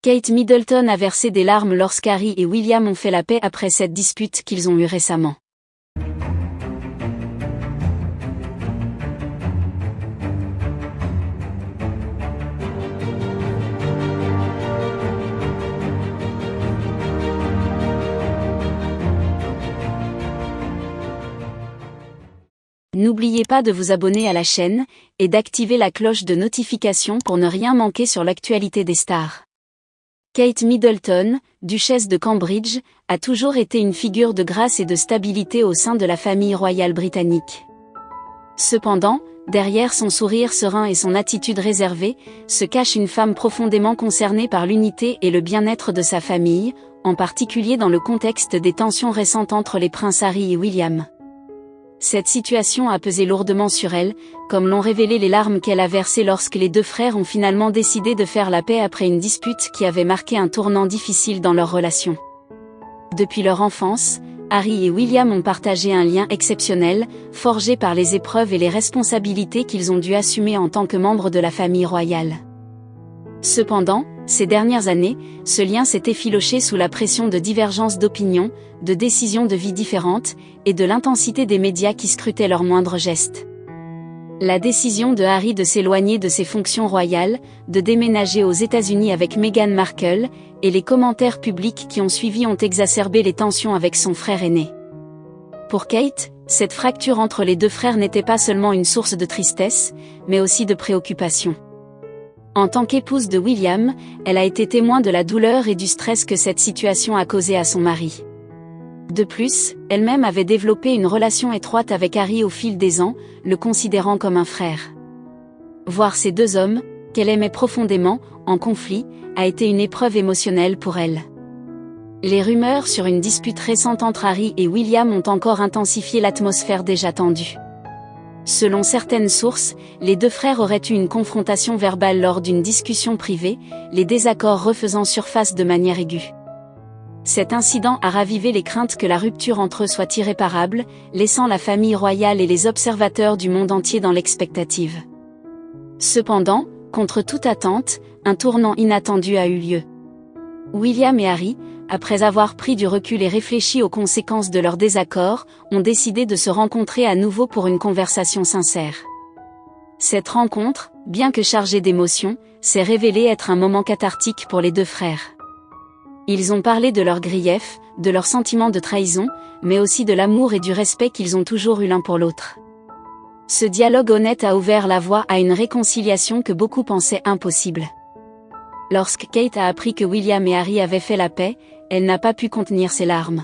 Kate Middleton a versé des larmes lorsqu'Harry et William ont fait la paix après cette dispute qu'ils ont eue récemment. N'oubliez pas de vous abonner à la chaîne et d'activer la cloche de notification pour ne rien manquer sur l'actualité des stars. Kate Middleton, duchesse de Cambridge, a toujours été une figure de grâce et de stabilité au sein de la famille royale britannique. Cependant, derrière son sourire serein et son attitude réservée, se cache une femme profondément concernée par l'unité et le bien-être de sa famille, en particulier dans le contexte des tensions récentes entre les princes Harry et William. Cette situation a pesé lourdement sur elle, comme l'ont révélé les larmes qu'elle a versées lorsque les deux frères ont finalement décidé de faire la paix après une dispute qui avait marqué un tournant difficile dans leur relation. Depuis leur enfance, Harry et William ont partagé un lien exceptionnel, forgé par les épreuves et les responsabilités qu'ils ont dû assumer en tant que membres de la famille royale. Cependant, ces dernières années, ce lien s'est effiloché sous la pression de divergences d'opinion, de décisions de vie différentes, et de l'intensité des médias qui scrutaient leurs moindres gestes. La décision de Harry de s'éloigner de ses fonctions royales, de déménager aux États-Unis avec Meghan Markle, et les commentaires publics qui ont suivi ont exacerbé les tensions avec son frère aîné. Pour Kate, cette fracture entre les deux frères n'était pas seulement une source de tristesse, mais aussi de préoccupation. En tant qu'épouse de William, elle a été témoin de la douleur et du stress que cette situation a causé à son mari. De plus, elle-même avait développé une relation étroite avec Harry au fil des ans, le considérant comme un frère. Voir ces deux hommes, qu'elle aimait profondément, en conflit, a été une épreuve émotionnelle pour elle. Les rumeurs sur une dispute récente entre Harry et William ont encore intensifié l'atmosphère déjà tendue. Selon certaines sources, les deux frères auraient eu une confrontation verbale lors d'une discussion privée, les désaccords refaisant surface de manière aiguë. Cet incident a ravivé les craintes que la rupture entre eux soit irréparable, laissant la famille royale et les observateurs du monde entier dans l'expectative. Cependant, contre toute attente, un tournant inattendu a eu lieu. William et Harry, après avoir pris du recul et réfléchi aux conséquences de leur désaccord, ont décidé de se rencontrer à nouveau pour une conversation sincère. Cette rencontre, bien que chargée d'émotions, s'est révélée être un moment cathartique pour les deux frères. Ils ont parlé de leurs griefs, de leurs sentiments de trahison, mais aussi de l'amour et du respect qu'ils ont toujours eu l'un pour l'autre. Ce dialogue honnête a ouvert la voie à une réconciliation que beaucoup pensaient impossible. Lorsque Kate a appris que William et Harry avaient fait la paix, elle n'a pas pu contenir ses larmes.